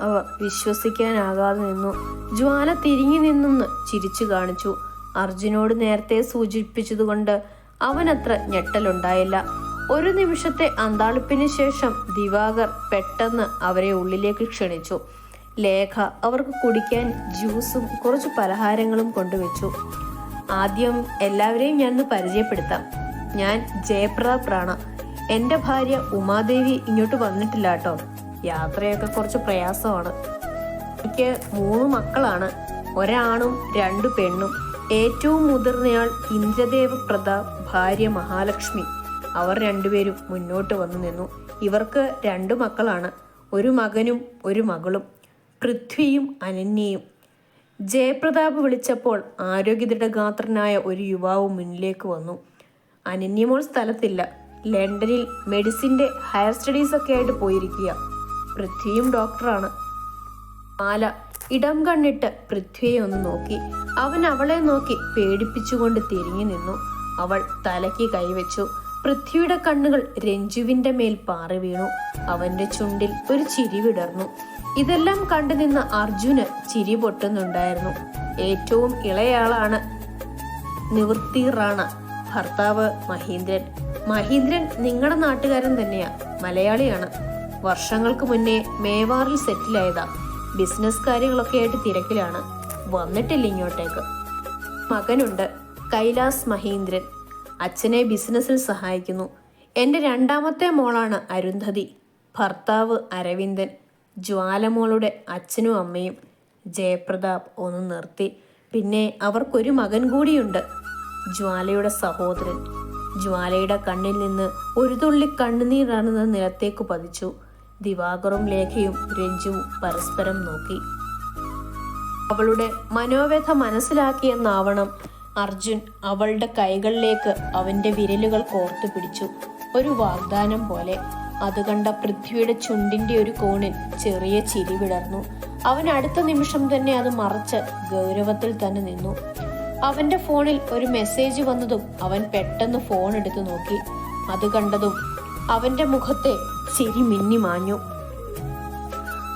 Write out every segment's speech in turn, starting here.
അവർ വിശ്വസിക്കാനാകാതെ നിന്നു. ജ്വാല തിരിഞ്ഞു നിന്നൊന്ന് ചിരിച്ചു കാണിച്ചു. അർജുനോട് നേരത്തെ സൂചിപ്പിച്ചതുകൊണ്ട് അവനത്ര ഞെട്ടലുണ്ടായില്ല. ഒരു നിമിഷത്തെ അന്താളിപ്പിന് ശേഷം ദിവാകർ പെട്ടെന്ന് അവരെ ഉള്ളിലേക്ക് ക്ഷണിച്ചു. ലേഖ അവർക്ക് കുടിക്കാൻ ജ്യൂസും കുറച്ച് പലഹാരങ്ങളും കൊണ്ടുവച്ചു. ആദ്യം എല്ലാവരെയും ഞാനൊന്ന് പരിചയപ്പെടുത്താം. ഞാൻ ജയപ്രതാപ് റാണ. എൻ്റെ ഭാര്യ ഉമാദേവി ഇങ്ങോട്ട് വന്നിട്ടില്ല കേട്ടോ. യാത്രയൊക്കെ കുറച്ച് പ്രയാസമാണ്. എനിക്ക് 3 മക്കളാണ്, ഒരാണും 2 പെണ്ണും. ഏറ്റവും മുതിർന്നയാൾ ഇന്ദ്രദേവ പ്രതാപ്, ഭാര്യ മഹാലക്ഷ്മി. അവർ രണ്ടുപേരും മുന്നോട്ട് വന്നു നിന്നു. ഇവർക്ക് 2 മക്കളാണ്, ഒരു മകനും ഒരു മകളും, പൃഥ്വിയും അനന്യയും. ജയപ്രതാപ് വിളിച്ചപ്പോൾ ആരോഗ്യദൃഢഗാത്രനായ ഒരു യുവാവ് മുന്നിലേക്ക് വന്നു. അനന്യമോൾ സ്ഥലത്തില്ല, ലണ്ടനിൽ മെഡിസിൻ്റെ ഹയർ സ്റ്റഡീസ് ഒക്കെ ആയിട്ട് പോയിരിക്കുക. പൃഥ്വിയും ഡോക്ടറാണ്. മാല ഇടം കണ്ണിട്ട് പൃഥ്വിയെ ഒന്ന് നോക്കി. അവൻ അവളെ നോക്കി പേടിപ്പിച്ചുകൊണ്ട് തിരിഞ്ഞു നിന്നു. അവൾ തലയ്ക്ക് കൈവച്ചു. പൃഥ്വിയുടെ കണ്ണുകൾ രഞ്ജുവിന്റെ മേൽ പാറി വീണു. അവന്റെ ചുണ്ടിൽ ഒരു ചിരി വിടർന്നു. ഇതെല്ലാം കണ്ടു നിന്ന അർജുന് ചിരി പൊട്ടുന്നുണ്ടായിരുന്നു. ഏറ്റവും ഇളയാളാണ് നിവൃത്തി റാണ, ഭർത്താവ് മഹീന്ദ്രൻ. മഹീന്ദ്രൻ നിങ്ങളുടെ നാട്ടുകാരൻ തന്നെയാ, മലയാളിയാണ്. വർഷങ്ങൾക്ക് മുന്നേ മേവാറിൽ സെറ്റിലായതാ. ബിസിനസ് കാര്യങ്ങളൊക്കെ ആയിട്ട് തിരക്കിലാണ്, വന്നിട്ടില്ല ഇങ്ങോട്ടേക്ക്. മകനുണ്ട്, കൈലാസ് മഹീന്ദ്രൻ. അച്ഛനെ ബിസിനസ്സിൽ സഹായിക്കുന്നു. എൻ്റെ 2ാമത്തെ മോളാണ് അരുന്ധതി, ഭർത്താവ് അരവിന്ദൻ. ജ്വാലമോളുടെ അച്ഛനും അമ്മയും. ജയപ്രതാപ് ഒന്ന് നിർത്തി. പിന്നെ അവർക്കൊരു മകൻ കൂടിയുണ്ട്, ജ്വാലയുടെ സഹോദരൻ. ജ്വാലയുടെ കണ്ണിൽ നിന്ന് ഒരു തുള്ളി കണ്ണുനീരാണെന്ന് നിലത്തേക്ക് പതിച്ചു. ദിവാകറും ലേഖയും രഞ്ജുവും പരസ്പരം നോക്കി. അവളുടെ മനോവ്യഥ മനസ്സിലാക്കിയെന്നാവണം അർജുൻ അവളുടെ കൈകളിലേക്ക് അവന്റെ വിരലുകൾ കോർത്തു പിടിച്ചു, ഒരു വാഗ്ദാനം പോലെ. അത് കണ്ട പൃഥ്വിയുടെ ചുണ്ടിന്റെ ഒരു കോണിൽ ചെറിയ ചിരി വിടർന്നു. അവൻ അടുത്ത നിമിഷം തന്നെ അത് മറച്ച് ഗൗരവത്തിൽ തന്നെ നിന്നു. അവന്റെ ഫോണിൽ ഒരു മെസ്സേജ് വന്നതും അവൻ പെട്ടെന്ന് ഫോൺ എടുത്തു നോക്കി. അത് കണ്ടതും അവന്റെ മുഖത്തെ ചിരി മിന്നിമാഞ്ഞു.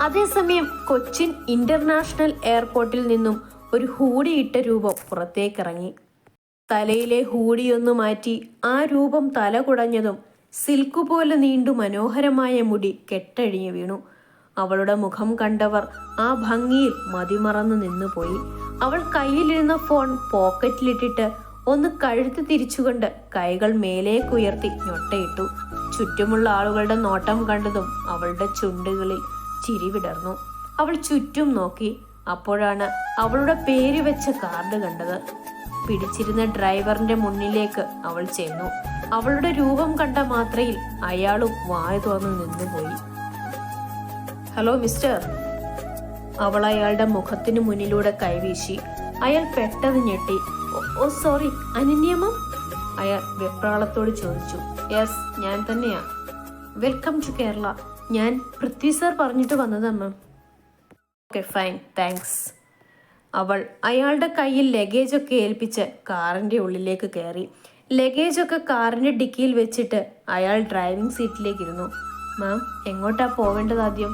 അതേസമയം കൊച്ചിൻ ഇന്റർനാഷണൽ എയർപോർട്ടിൽ നിന്നും ഒരു ഹൂഡിയിട്ട രൂപം പുറത്തേക്കിറങ്ങി. തലയിലെ ഹൂഡിയൊന്നു മാറ്റി ആ രൂപം തല കുടഞ്ഞതും സിൽക്ക് പോലെ നീണ്ടു മനോഹരമായ മുടി കെട്ടഴിഞ്ഞു വീണു. അവളുടെ മുഖം കണ്ടവർ ആ ഭംഗിയിൽ മതിമറന്നു നിന്നുപോയി. അവൾ കയ്യിലിരുന്ന ഫോൺ പോക്കറ്റിലിട്ടിട്ട് ഒന്ന് കഴുത്ത് തിരിച്ചുകൊണ്ട് കൈകൾ മേലേക്കുയർത്തി ഞൊട്ടയിട്ടു. ചുറ്റുമുള്ള ആളുകളുടെ നോട്ടം കണ്ടതും അവളുടെ ചുണ്ടുകളിൽ ചിരി വിടർന്നു. അവൾ ചുറ്റും നോക്കി. അപ്പോഴാണ് അവളുടെ പേര് വെച്ച കാർഡ് കണ്ടത്. പിടിച്ചിരുന്ന ഡ്രൈവറിന്റെ മുന്നിലേക്ക് അവൾ ചെന്നു. അവളുടെ രൂപം കണ്ട മാത്രയിൽ അയാളും വായ തുറന്നു നിന്നുപോയി. Hello mister. അവൾ അയാളുടെ മുഖത്തിന് മുന്നിലൂടെ കൈവീശി. അയാൾ പെട്ടെന്ന് ഞെട്ടി. ഓ സോറി, അനന്യമം? അയാൾ വെപ്രാളത്തോട് ചോദിച്ചു. യെസ്, ഞാൻ തന്നെയാ. Welcome to Kerala. ഞാൻ പൃഥ്വി സാർ പറഞ്ഞിട്ട് വന്നതമ്മ. Okay fine, thanks. അവൾ അയാളുടെ കയ്യിൽ ലഗേജൊക്കെ ഏൽപ്പിച്ച് കാറിൻ്റെ ഉള്ളിലേക്ക് കയറി. ലഗേജൊക്കെ കാറിൻ്റെ ഡിക്കിയിൽ വെച്ചിട്ട് അയാൾ ഡ്രൈവിംഗ് സീറ്റിലേക്ക് ഇരുന്നു. മാം, എങ്ങോട്ടാ പോവേണ്ടത് ആദ്യം?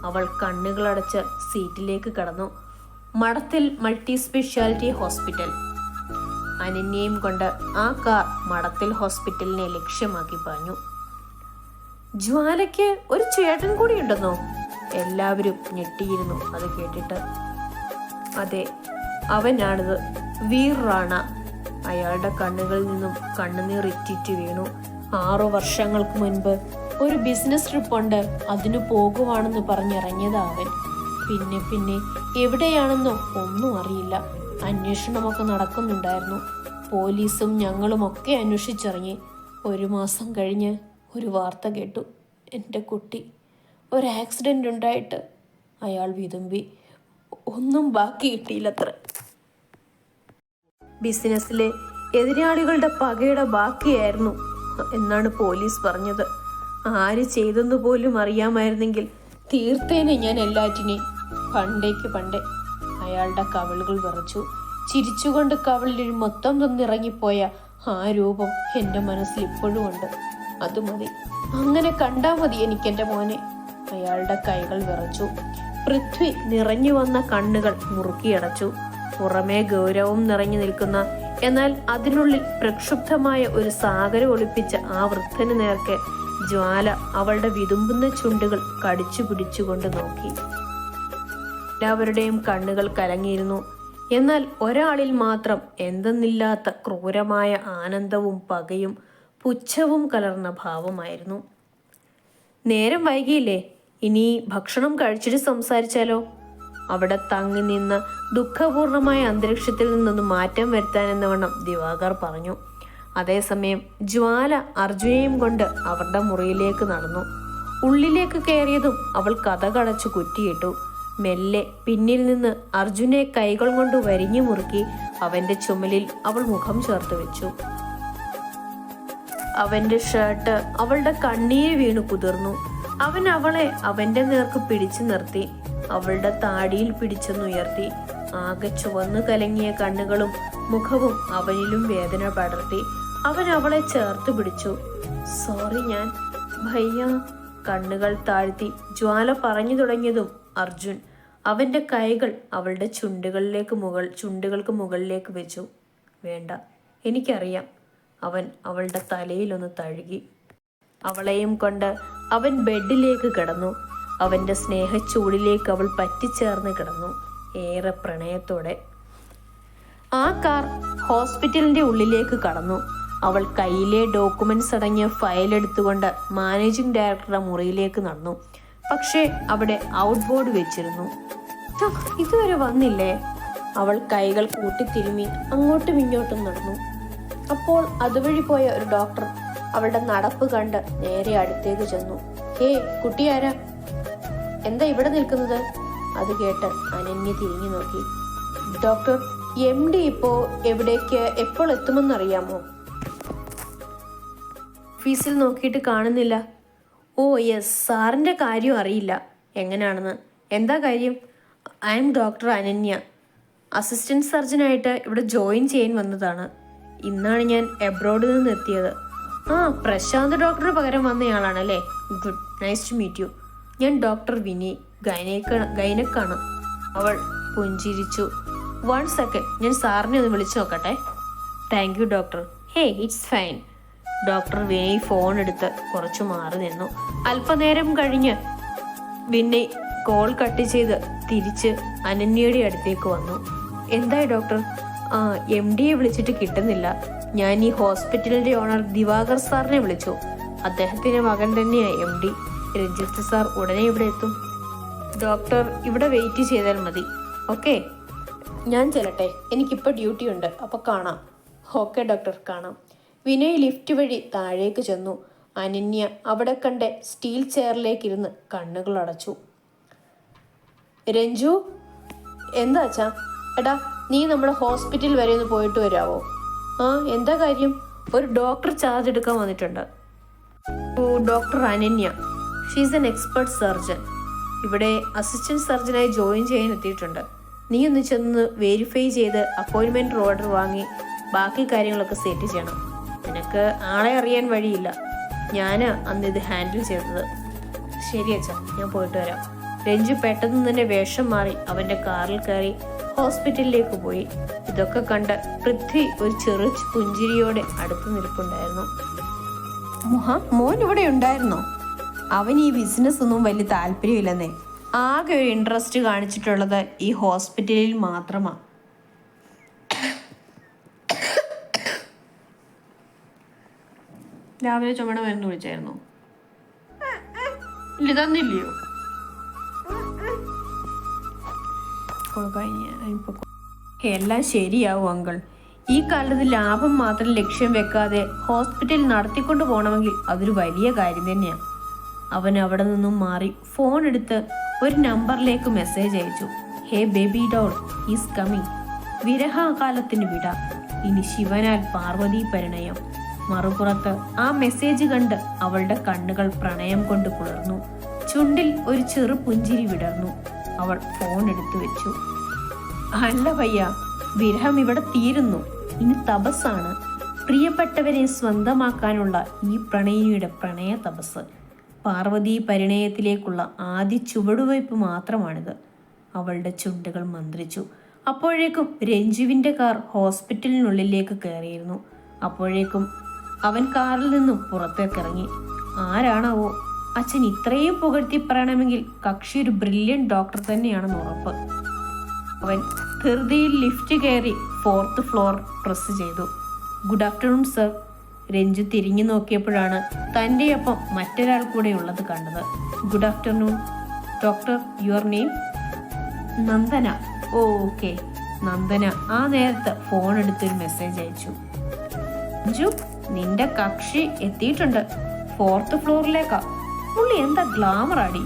അവൾ കണ്ണുകളടച്ച് സീറ്റിലേക്ക് കടന്നു. മഠത്തിൽ മൾട്ടി സ്പെഷ്യാലിറ്റി ഹോസ്പിറ്റൽ. അനന്യയും കൊണ്ട് ആ കാർ മഠത്തിൽ ഹോസ്പിറ്റലിനെ ലക്ഷ്യമാക്കി പാഞ്ഞു. ജ്വാലയ്ക്ക് ഒരു ചേട്ടൻ കൂടി ഉണ്ടെന്നോ? എല്ലാവരും ഞെട്ടിയിരുന്നു അത് കേട്ടിട്ട്. അതെ, അവനാണിത്, വീർ റാണ. അയാളുടെ കണ്ണുകളിൽ നിന്നും കണ്ണുനീർ ഇറ്റിറ്റ് വീണു. 6 വർഷങ്ങൾക്ക് മുൻപ് ഒരു ബിസിനസ് ട്രിപ്പുണ്ട്, അതിനു പോകുവാണെന്ന് പറഞ്ഞിറങ്ങിയതാ അവൻ. പിന്നെ എവിടെയാണെന്നോ ഒന്നും അറിയില്ല. അന്വേഷണമൊക്കെ നടക്കുന്നുണ്ടായിരുന്നു. പോലീസും ഞങ്ങളുമൊക്കെ അന്വേഷിച്ചിറങ്ങി. 1 മാസം കഴിഞ്ഞ് ഒരു വാർത്ത കേട്ടു. എൻ്റെ കുട്ടി ഒരു ആക്സിഡൻ്റ് ഉണ്ടായിട്ട്. അയാൾ വിതുമ്പി. ഒന്നും ബാക്കി കിട്ടിയില്ലത്ര. ബിസിനസ്സിലെ എതിരാളികളുടെ പകയുടെ ബാക്കിയായിരുന്നു എന്നാണ് പോലീസ് പറഞ്ഞത്. ആര് ചെയ്തെന്ന് പോലും അറിയാമായിരുന്നെങ്കിൽ തീർത്തേനെ ഞാൻ എല്ലാറ്റിനെയും. പണ്ടേ. അയാളുടെ കവിളുകൾ വിറച്ചു. ചിരിച്ചുകൊണ്ട് കവിളിൽ മൊത്തം തന്നിറങ്ങിപ്പോയ ആ രൂപം എൻ്റെ മനസ്സിൽ ഇപ്പോഴും ഉണ്ട്. അത് മതി, അങ്ങനെ കണ്ടാൽ മതി എനിക്കെൻ്റെ മോനെ. അയാളുടെ കൈകൾ വിറച്ചു. പൃഥ്വി നിറഞ്ഞു വന്ന കണ്ണുകൾ മുറുക്കിയടച്ചു. പുറമേ ഗൗരവം നിറഞ്ഞു നിൽക്കുന്ന, എന്നാൽ അതിനുള്ളിൽ പ്രക്ഷുബ്ധമായ ഒരു സാഗരം ഒളിപ്പിച്ച ആ വൃദ്ധന് നേർക്ക് ജ്വാല അവളുടെ വിതുമ്പുന്ന ചുണ്ടുകൾ കടിച്ചു പിടിച്ചുകൊണ്ട് നോക്കി. എല്ലാവരുടെയും കണ്ണുകൾ കലങ്ങിയിരുന്നു. എന്നാൽ ഒരാളിൽ മാത്രം എന്തെന്നില്ലാത്ത ക്രൂരമായ ആനന്ദവും പകയും പുച്ഛവും കലർന്ന ഭാവമായിരുന്നു. നേരം വൈകിയില്ലേ, ഇനി ഭക്ഷണം കഴിച്ചിട്ട് സംസാരിച്ചാലോ? അവിടെ തങ്ങി നിന്ന ദുഃഖപൂർണമായ അന്തരീക്ഷത്തിൽ നിന്നൊന്ന് മാറ്റം വരുത്താനെന്നവണ്ണം ദിവാകർ പറഞ്ഞു. അതേസമയം ജ്വാല അർജുനെയും കൊണ്ട് അവരുടെ മുറിയിലേക്ക് നടന്നു. ഉള്ളിലേക്ക് കയറിയതും അവൾ കതകടച്ചു കുറ്റിയിട്ടു. മെല്ലെ പിന്നിൽ നിന്ന് അർജുനെ കൈകൾ കൊണ്ട് വരിഞ്ഞു മുറുക്കി അവന്റെ ചുമലിൽ അവൾ മുഖം ചേർത്ത് വെച്ചു. അവന്റെ ഷർട്ട് അവളുടെ കണ്ണീര് വീണു കുതിർന്നു. അവൻ അവളെ അവന്റെ നേർക്ക് പിടിച്ചു നിർത്തി. അവളുടെ താടിയിൽ പിടിച്ചെന്നുയർത്തി. ആകെ ചുവന്നു കലങ്ങിയ കണ്ണുകളും മുഖവും അവനിലും വേദന പടർത്തി. അവൻ അവളെ ചേർത്ത് പിടിച്ചു. സോറി ഞാൻ ഭയ്യ. കണ്ണുകൾ താഴ്ത്തി ജ്വാല പറഞ്ഞു തുടങ്ങിയതും അർജുൻ അവന്റെ കൈകൾ അവളുടെ ചുണ്ടുകൾക്ക് മുകളിലേക്ക് വെച്ചു. വേണ്ട, എനിക്കറിയാം. അവൻ അവളുടെ തലയിലൊന്ന് തഴുകി. അവളെയും കൊണ്ട് അവൻ ബെഡിലേക്ക് കിടന്നു. അവന്റെ സ്നേഹച്ചൂടിലേക്ക് അവൾ പറ്റിച്ചേർന്ന് കിടന്നു, ഏറെ പ്രണയത്തോടെ. ആ കാർ ഹോസ്പിറ്റലിന്റെ ഉള്ളിലേക്ക് കടന്നു. അവൾ കയ്യിലെ ഡോക്യുമെന്റ്സ് അടങ്ങിയ ഫയൽ എടുത്തുകൊണ്ട് മാനേജിംഗ് ഡയറക്ടറുടെ മുറിയിലേക്ക് നടന്നു. പക്ഷേ അവിടെ ഔട്ട് ബോർഡ് വെച്ചിരുന്നു. ഇതുവരെ വന്നില്ലേ? അവൾ കൈകൾ കൂട്ടിത്തിരുമി അങ്ങോട്ടും ഇങ്ങോട്ടും നടന്നു. അപ്പോൾ അതുവഴി പോയ ഒരു ഡോക്ടർ അവളുടെ നടപ്പ് കണ്ട് നേരെ അടുത്തേക്ക് ചെന്നു. ഹേ കുട്ടിയാരാ, എന്താ ഇവിടെ നിൽക്കുന്നത്? അത് കേട്ട് അനന്യ തിരിഞ്ഞു നോക്കി. ഡോക്ടർ, MD ഇപ്പോ എവിടേക്ക് എപ്പോൾ എത്തുമെന്നറിയാമോ? ഓഫീസിൽ നോക്കിയിട്ട് കാണുന്നില്ല. ഓ യെസ്, സാറിൻ്റെ കാര്യം അറിയില്ല എങ്ങനെയാണെന്ന്. എന്താ കാര്യം? I am doctor Ananya. Assistant സർജനായിട്ട് ഇവിടെ ജോയിൻ ചെയ്യാൻ വന്നതാണ്. ഇന്നാണ് ഞാൻ എബ്രോഡിൽ നിന്ന് എത്തിയത്. ആ, പ്രശാന്ത് ഡോക്ടറുടെ പകരം വന്നയാളാണല്ലേ? Good, nice to meet you. ഞാൻ ഡോക്ടർ വിനി, ഗൈനക്കാണ്. അവൾ പുഞ്ചിരിച്ചു. 1 സെക്കൻഡ്, ഞാൻ സാറിനെ ഒന്ന് വിളിച്ചു നോക്കട്ടെ. Thank you doctor. Hey, it's fine. Doctor Vinay phone എടുത്ത് കുറച്ചു മാറി നിന്നു. അല്പനേരം കഴിഞ്ഞ് വിനയ് കോൾ കട്ട് ചെയ്ത് തിരിച്ച് അനന്യയുടെ അടുത്തേക്ക് വന്നു. എന്തായി ഡോക്ടർ? MD വിളിച്ചിട്ട് കിട്ടുന്നില്ല. ഞാൻ ഈ ഹോസ്പിറ്റലിന്റെ ഓണർ ദിവാകർ സാറിനെ വിളിച്ചു. അദ്ദേഹത്തിന്റെ മകൻ തന്നെയാ MD. രഞ്ജിത്ത് സാർ ഉടനെ ഇവിടെ എത്തും. ഡോക്ടർ ഇവിടെ വെയിറ്റ് ചെയ്താൽ മതി. ഓക്കെ, ഞാൻ ചെല്ലട്ടെ, എനിക്കിപ്പോൾ ഡ്യൂട്ടി ഉണ്ട്. അപ്പോൾ കാണാം. ഓക്കെ ഡോക്ടർ, കാണാം. വിനയ് ലിഫ്റ്റ് വഴി താഴേക്ക് ചെന്നു. അനന്യ അവിടെ കണ്ട സ്റ്റീൽ ചെയറിലേക്കിരുന്ന് കണ്ണുകൾ അടച്ചു. രഞ്ജു, എന്താ അച്ഛാ? എടാ, നീ നമ്മുടെ ഹോസ്പിറ്റൽ വരെ ഒന്ന് പോയിട്ട് വരാവോ? എന്താ കാര്യം? ഒരു ഡോക്ടർ ചാർജ് എടുക്കാൻ വന്നിട്ടുണ്ട്. Doctor Ananya, she's N expert surgeon. ഇവിടെ അസിസ്റ്റന്റ് സർജനായി ജോയിൻ ചെയ്യാൻ എത്തിയിട്ടുണ്ട്. നീ ഒന്ന് ചെന്ന് വെരിഫൈ ചെയ്ത് അപ്പോയിൻമെന്റ് ഓർഡർ വാങ്ങി ബാക്കി കാര്യങ്ങളൊക്കെ സെറ്റ് ചെയ്യണം. നിനക്ക് ആളെ അറിയാൻ വഴിയില്ല. ഞാൻ അന്ന് ഇത് ഹാൻഡിൽ ചെയ്തത്. ശരി അച്ഛാ, ഞാൻ പോയിട്ട് വരാം. രഞ്ജു പെട്ടെന്ന് തന്നെ വേഷം മാറി അവന്റെ കാറിൽ കയറി ഹോസ്പിറ്റലിലേക്ക് പോയി. ഇതൊക്കെ കണ്ട് പൃഥ്വി ഒരു ചെറു പുഞ്ചിരിയോടെ അടുത്ത് നിൽപ്പുണ്ടായിരുന്നു. മോൻ ഇവിടെ ഉണ്ടായിരുന്നോ? അവൻ ഈ ബിസിനസ് ഒന്നും വലിയ താല്പര്യമില്ലെന്നേ. ആകെ ഒരു ഇൻട്രസ്റ്റ് കാണിച്ചിട്ടുള്ളത് ഈ ഹോസ്പിറ്റലിൽ മാത്രമാണ്. രാവിലെ ചുമണ മരുന്ന് വിളിച്ചായിരുന്നു. ഇല്ല, തന്നില്ലയോ? എല്ലാം ശരിയാവും അങ്കിൾ. ഈ കാലത്ത് ലാഭം മാത്രം ലക്ഷ്യം വെക്കാതെ ഹോസ്പിറ്റൽ നടത്തിക്കൊണ്ട് പോകണമെങ്കിൽ അതൊരു വലിയ കാര്യം തന്നെയാണ്. അവൻ അവിടെ നിന്നും മാറി ഫോൺ എടുത്ത് ഒരു നമ്പറിലേക്ക് മെസ്സേജ് അയച്ചു. ഹേ ബേബി ഡോൾ ഈസ് കമ്മിങ്. വിരഹകാലത്തിന് വിട, ഇനി ശിവനാൽ പാർവതി പരിണയം. മറുപുറത്ത് ആ മെസ്സേജ് കണ്ട് അവളുടെ കണ്ണുകൾ പ്രണയം കൊണ്ട് കുളിർന്നു. ചുണ്ടിൽ ഒരു ചെറു പുഞ്ചിരി വിടർന്നു. അവൾ ഫോൺ എടുത്തു വെച്ചു. അല്ല ഭയ്യ, വിരഹം ഇവിടെ തീരുന്നു. ഇനി തപസ്സാണ്. പ്രിയപ്പെട്ടവരെ സ്വന്തമാക്കാനുള്ള ഈ പ്രണയിനിയുടെ പ്രണയ തപസ്. പാർവതി പരിണയത്തിലേക്കുള്ള ആദ്യ ചുവടുവയ്പ് മാത്രമാണിത്. അവളുടെ ചുണ്ടുകൾ മന്ത്രിച്ചു. അപ്പോഴേക്കും രഞ്ജുവിൻ്റെ കാർ ഹോസ്പിറ്റലിനുള്ളിലേക്ക് കയറിയിരുന്നു. അപ്പോഴേക്കും അവൻ കാറിൽ നിന്നും പുറത്തേക്കിറങ്ങി. ആരാണാവോ അച്ഛൻ ഇത്രയും പുകഴ്ത്തി പറയണമെങ്കിൽ കക്ഷി ഒരു ബ്രില്യൻ്റ് ഡോക്ടർ തന്നെയാണെന്ന് ഉറപ്പ്. അവൻ ധൃതിയിൽ ലിഫ്റ്റ് കയറി 4th ഫ്ലോർ പ്രസ് ചെയ്തു. Good afternoon sir. രഞ്ജു തിരിഞ്ഞു നോക്കിയപ്പോഴാണ് തൻ്റെ ഒപ്പം മറ്റൊരാൾ കൂടെ ഉള്ളത് കണ്ടത്. Good afternoon doctor. Your name? Nandana. Okay. Nandana ആ നേരത്ത് ഫോൺ എടുത്തൊരു മെസ്സേജ് അയച്ചു. രഞ്ജു, നിന്റെ കക്ഷി എത്തിയിട്ടുണ്ട്. 4th ഫ്ലോറിലേക്കാ. പുള്ളി എന്താ ഗ്ലാമർ ആടി.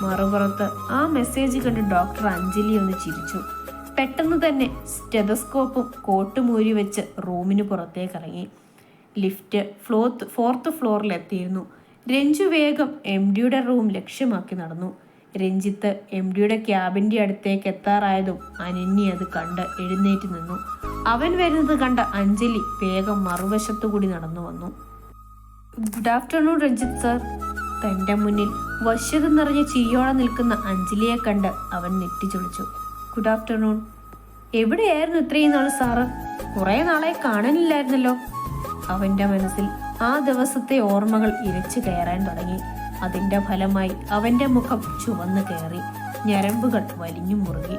മറുപുറത്ത് ആ മെസ്സേജ് കണ്ട് ഡോക്ടർ അഞ്ജലി ഒന്ന് ചിരിച്ചു. പെട്ടെന്ന് തന്നെ സ്റ്റെതസ്കോപ്പും കോട്ടുമൂരി വെച്ച് റൂമിന് പുറത്തേക്ക് ഇറങ്ങി. Lift 4th ഫ്ലോറിലെത്തിയിരുന്നു. രഞ്ജു വേഗം MDയുടെ റൂം ലക്ഷ്യമാക്കി നടന്നു. രഞ്ജിത്ത് MDയുടെ ക്യാബിൻ്റെ അടുത്തേക്ക് എത്താറായതും അനന്യ അത് കണ്ട് എഴുന്നേറ്റ് നിന്നു. അവൻ വരുന്നത് കണ്ട അഞ്ജലി വേഗം മറുവശത്തു കൂടി നടന്നു വന്നു. Good afternoon Ranjith sir. തൻ്റെ മുന്നിൽ വശ്യത നിറഞ്ഞ ചിരിയോടെ നിൽക്കുന്ന അഞ്ജലിയെ കണ്ട് അവൻ നെറ്റിച്ചൊളിച്ചു. Good afternoon. എവിടെയായിരുന്നു ഇത്രയും നാൾ സാറ്? കുറേ നാളായി കാണാനില്ലായിരുന്നല്ലോ. അവൻ്റെ മനസ്സിൽ ആ ദിവസത്തെ ഓർമ്മകൾ ഇരച്ചു കയറാൻ തുടങ്ങി. അതിൻ്റെ ഫലമായി അവൻ്റെ മുഖം ചുവന്നു കയറി, ഞരമ്പുകൾ വലിഞ്ഞു മുറുകി.